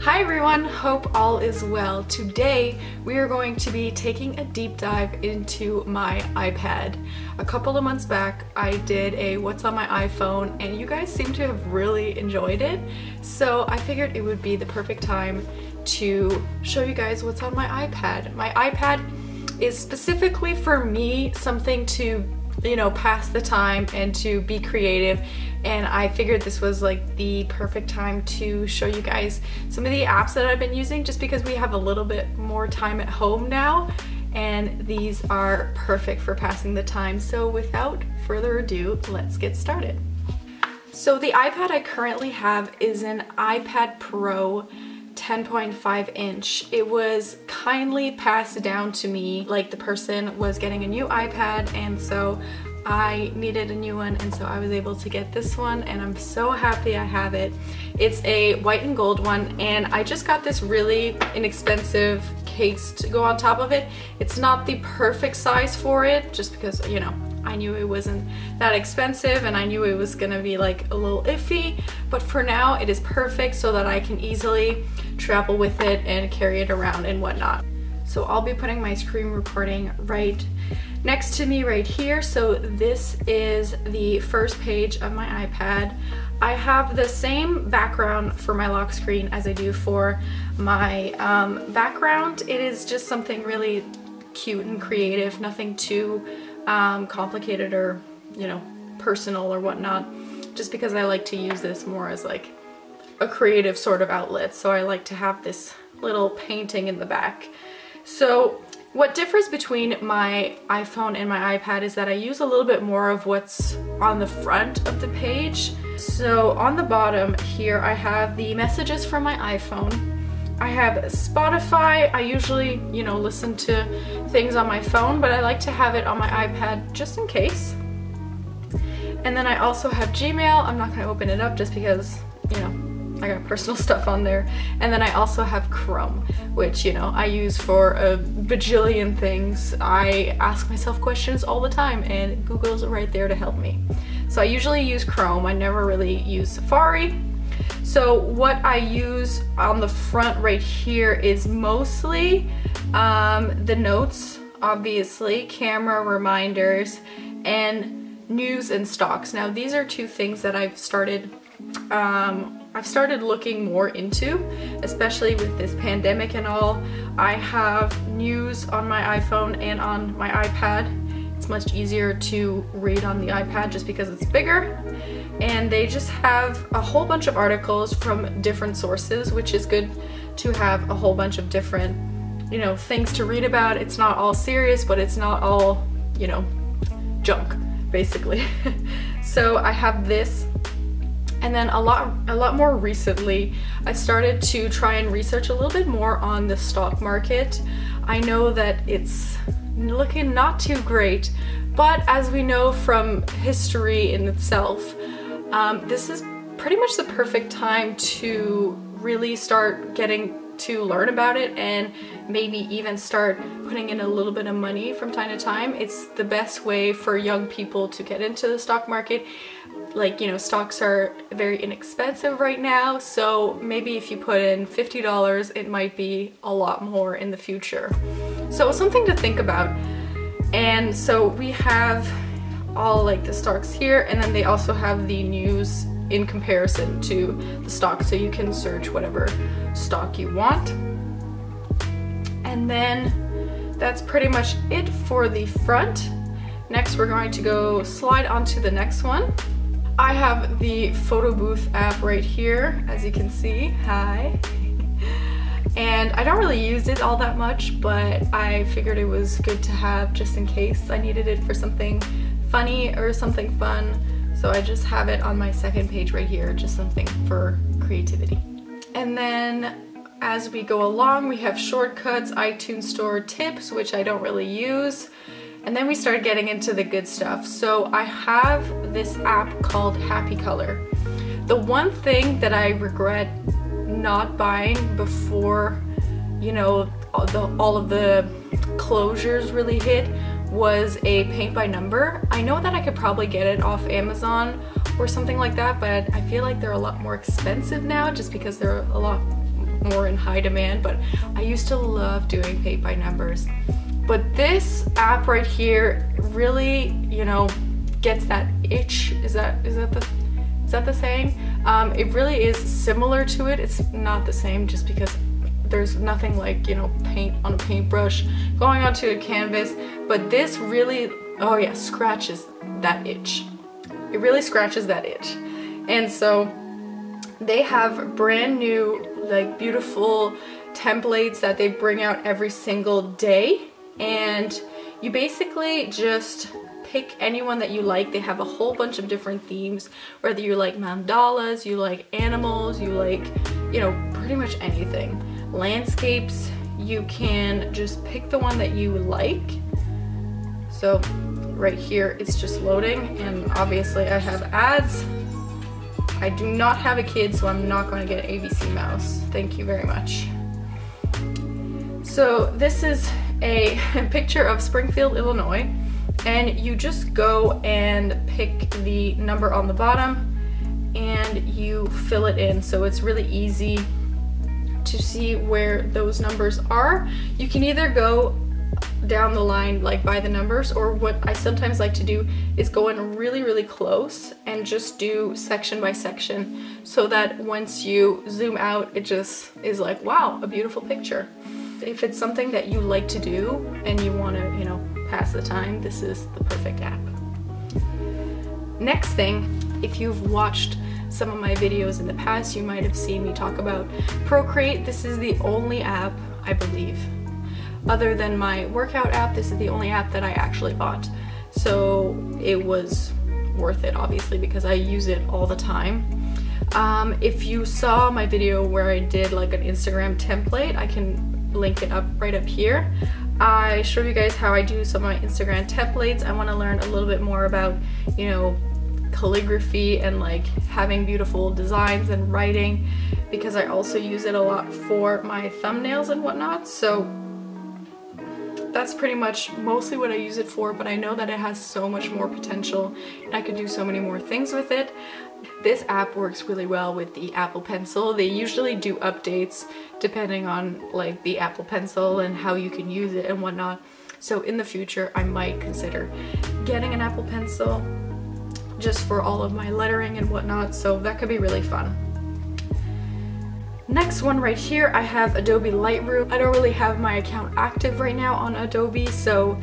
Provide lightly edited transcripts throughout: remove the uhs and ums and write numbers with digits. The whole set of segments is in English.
Hi everyone, hope all is well. Today we are going to be taking a deep dive into my iPad. A couple of months back I did a what's on my iPhone and you guys seem to have really enjoyed it. So I figured it would be the perfect time to show you guys what's on my iPad. My iPad is specifically for me something to pass the time and to be creative, and I figured this was like the perfect time to show you guys some of the apps that I've been using, just because we have a little bit more time at home now and these are perfect for passing the time. So without further ado, let's get started. So the iPad I currently have is an iPad Pro 10.5 inch. It was kindly passed down to me, like the person was getting a new iPad and so I needed a new one, and so I was able to get this one and I'm so happy I have it. It's a white and gold one and I just got this really inexpensive case to go on top of it. It's not the perfect size for it just because, I knew it wasn't that expensive and I knew it was gonna be like a little iffy, but for now it is perfect so that I can easily travel with it and carry it around and whatnot. So I'll be putting my screen recording right next to me right here. So this is the first page of my iPad. I have the same background for my lock screen as I do for my background. It is just something really cute and creative, nothing too complicated or personal or whatnot, just because I like to use this more as like a creative sort of outlet. So I like to have this little painting in the back. So what differs between my iPhone and my iPad is that I use a little bit more of what's on the front of the page. So on the bottom here I have the messages from my iPhone. I have Spotify. I usually, listen to things on my phone, but I like to have it on my iPad just in case. And then I also have Gmail. I'm not gonna open it up just because, I got personal stuff on there. And then I also have Chrome, which, I use for a bajillion things. I ask myself questions all the time and Google's right there to help me. So I usually use Chrome. I never really use Safari. So what I use on the front right here is mostly the notes, obviously, camera reminders, and news and stocks. Now these are two things that I've started looking more into, especially with this pandemic and all. I have news on my iPhone and on my iPad. It's much easier to read on the iPad just because it's bigger. And they just have a whole bunch of articles from different sources, which is good to have a whole bunch of different, things to read about. It's not all serious, but it's not all, junk, basically. So I have this. And then a lot more recently, I started to try and research a little bit more on the stock market. I know that it's looking not too great, but as we know from history in itself, this is pretty much the perfect time to really start getting to learn about it and maybe even start putting in a little bit of money from time to time. It's the best way for young people to get into the stock market. Like, stocks are very inexpensive right now, so maybe if you put in $50, it might be a lot more in the future. So something to think about. And so we have all like the stocks here, and then they also have the news in comparison to the stock, so you can search whatever stock you want. And then that's pretty much it for the front. Next we're going to go slide onto the next one. I have the photo booth app right here, as you can see. Hi. And I don't really use it all that much, but I figured it was good to have just in case I needed it for something funny or something fun. So I just have it on my second page right here, just something for creativity. And then as we go along, we have shortcuts, iTunes Store tips, which I don't really use. And then we start getting into the good stuff. So I have this app called Happy Color. The one thing that I regret not buying before, all of the closures really hit was a paint by number. I know that I could probably get it off Amazon or something like that, but I feel like they're a lot more expensive now just because they're a lot more high demand, but I used to love doing paint by numbers. But this app right here really, you know, gets that itch. Is that the saying? It really is similar to it. It's not the same just because there's nothing like, you know, paint on a paintbrush going onto a canvas, but this really, oh yeah, scratches that itch. It really scratches that itch. And so they have brand new, like, beautiful templates that they bring out every single day, and you basically just pick anyone that you like. They have a whole bunch of different themes, whether you like mandalas, you like animals, you like, you know, pretty much anything. Landscapes, you can just pick the one that you like. So right here it's just loading, and obviously I have ads. I do not have a kid, so I'm not going to get an ABC mouse. Thank you very much. So this is a picture of Springfield, Illinois, and you just go and pick the number on the bottom and you fill it in. So it's really easy to see where those numbers are. You can either go down the line like by the numbers, or what I sometimes like to do is go in really close and just do section by section, so that once you zoom out it just is like, wow, a beautiful picture. If it's something that you like to do and you want to, you know, pass the time, this is the perfect app. Next thing, if you've watched some of my videos in the past, you might have seen me talk about Procreate. This is the only app, I believe, other than my workout app, this is the only app that I actually bought. So it was worth it, obviously, because I use it all the time. If you saw my video where I did like an Instagram template, I can link it up right up here. I show you guys how I do some of my Instagram templates. I want to learn a little bit more about, you know, calligraphy and like having beautiful designs and writing, because I also use it a lot for my thumbnails and whatnot. So that's pretty much mostly what I use it for, but I know that it has so much more potential and I could do so many more things with it. This app works really well with the Apple Pencil. They usually do updates depending on like the Apple Pencil and how you can use it and whatnot. So in the future I might consider getting an Apple Pencil just for all of my lettering and whatnot, so that could be really fun. Next one right here, I have Adobe Lightroom. I don't really have my account active right now on Adobe, so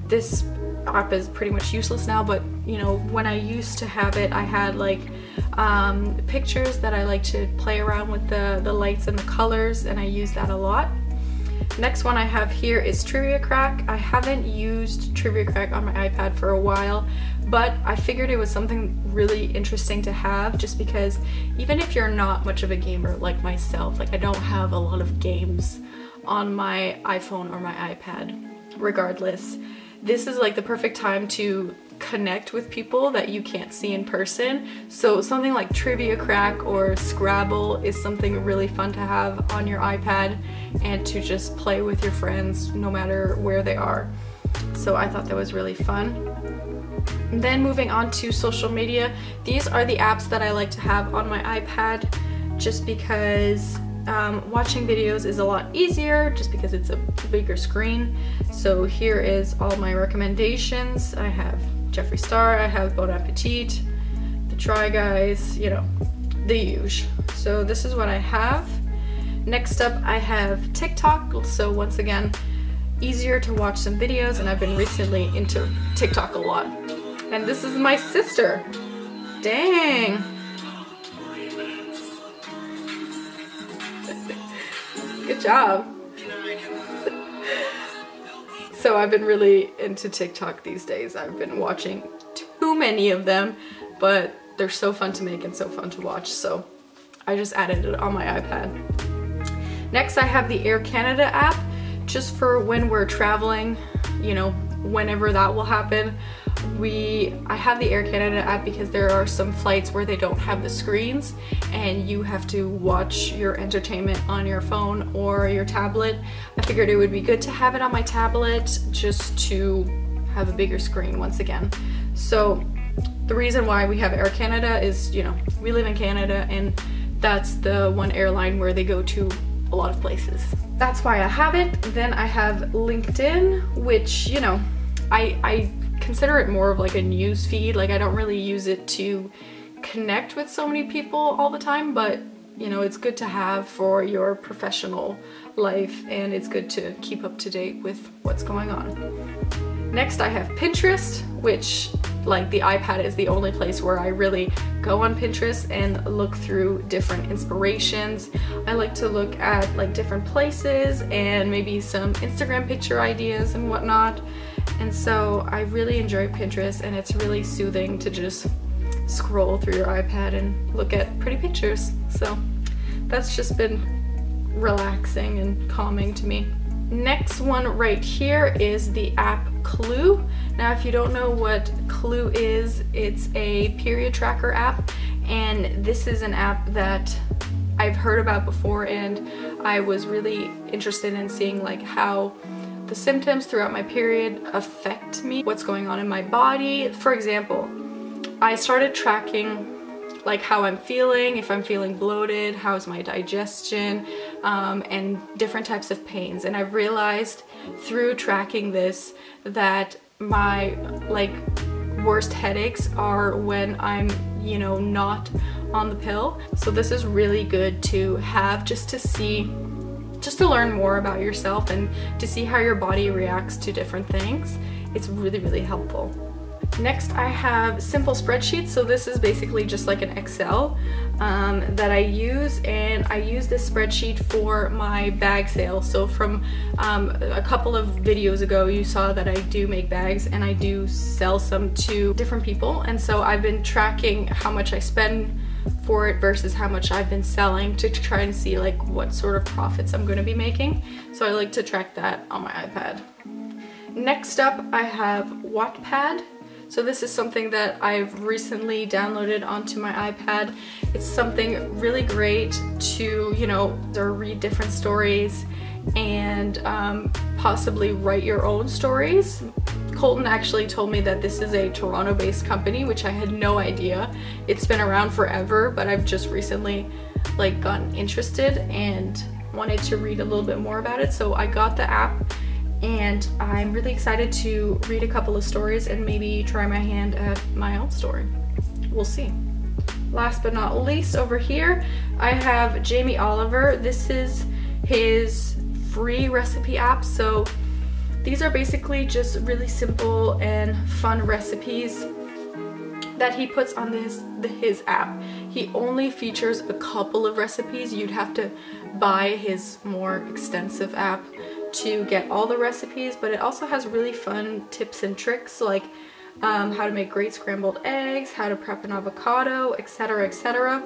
this app is pretty much useless now, but you know, when I used to have it, I had like pictures that I like to play around with the lights and the colors, and I use that a lot. Next one I have here is Trivia Crack. I haven't used Trivia Crack on my iPad for a while, but I figured it was something really interesting to have, just because even if you're not much of a gamer like myself, like I don't have a lot of games on my iPhone or my iPad, regardless, this is like the perfect time to connect with people that you can't see in person. So something like Trivia Crack or Scrabble is something really fun to have on your iPad and to just play with your friends no matter where they are. So I thought that was really fun. Then moving on to social media, these are the apps that I like to have on my iPad, just because watching videos is a lot easier just because it's a bigger screen. So here is all my recommendations. I have Jeffree Star, I have Bon Appetit, the Try Guys, you know, the huge. So this is what I have. Next up I have TikTok. So once again, easier to watch some videos, and I've been recently into TikTok a lot. And this is my sister. Dang. Good job. So I've been really into TikTok these days. I've been watching too many of them, but they're so fun to make and so fun to watch. So I just added it on my iPad. Next I have the Air Canada app, just for when we're traveling, you know, whenever that will happen. I have the Air Canada app because there are some flights where they don't have the screens and you have to watch your entertainment on your phone or your tablet. I figured it would be good to have it on my tablet just to have a bigger screen once again. So the reason why we have Air Canada is, you know, we live in Canada and that's the one airline where they go to a lot of places. That's why I have it. Then I have LinkedIn, which, you know, I consider it more of like a news feed. Like I don't really use it to connect with so many people all the time, but you know, it's good to have for your professional life, and it's good to keep up to date with what's going on. Next I have Pinterest, which like the iPad is the only place where I really go on Pinterest and look through different inspirations. I like to look at like different places and maybe some Instagram picture ideas and whatnot. And so I really enjoy Pinterest, and it's really soothing to just scroll through your iPad and look at pretty pictures. So that's just been relaxing and calming to me. Next one right here is the app Clue. Now if you don't know what Clue is, it's a period tracker app, and this is an app that I've heard about before, and I was really interested in seeing like how the symptoms throughout my period affect me, what's going on in my body. For example, I started tracking like how I'm feeling, if I'm feeling bloated, how's my digestion, and different types of pains. And I've realized through tracking this that my like worst headaches are when I'm, you know, not on the pill. So this is really good to have just to see, just to learn more about yourself and to see how your body reacts to different things. It's really, really helpful. Next I have Simple Spreadsheet. So this is basically just like an Excel that I use, and I use this spreadsheet for my bag sale. So from a couple of videos ago you saw that I do make bags and I do sell some to different people, and so I've been tracking how much I spend for it versus how much I've been selling to try and see like what sort of profits I'm going to be making. So I like to track that on my iPad. Next up I have Wattpad. So this is something that I've recently downloaded onto my iPad. It's something really great to, you know, read different stories and possibly write your own stories. Colton actually told me that this is a Toronto-based company, which I had no idea. It's been around forever, but I've just recently like gotten interested and wanted to read a little bit more about it. So I got the app, and I'm really excited to read a couple of stories and maybe try my hand at my own story. We'll see. Last but not least, over here I have Jamie Oliver. This is his free recipe app. So these are basically just really simple and fun recipes that he puts on his app. He only features a couple of recipes. You'd have to buy his more extensive app to get all the recipes, but it also has really fun tips and tricks like how to make great scrambled eggs, how to prep an avocado, etc, etc.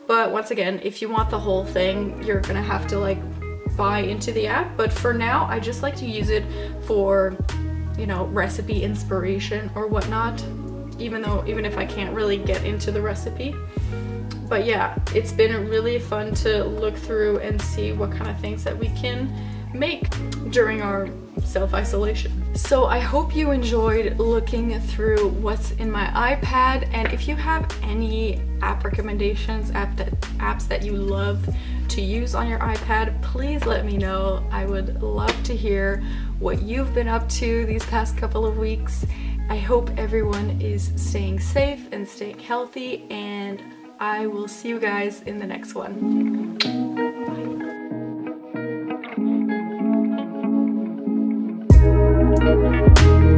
But once again, if you want the whole thing, you're gonna have to like buy into the app. But for now, I just like to use it for, you know, recipe inspiration or whatnot, even if I can't really get into the recipe. But yeah, it's been really fun to look through and see what kind of things that we can make during our self-isolation. So I hope you enjoyed looking through what's in my iPad, and if you have any app recommendations, apps that you love to use on your iPad, please let me know. I would love to hear what you've been up to these past couple of weeks. I hope everyone is staying safe and staying healthy, and I will see you guys in the next one. Bye.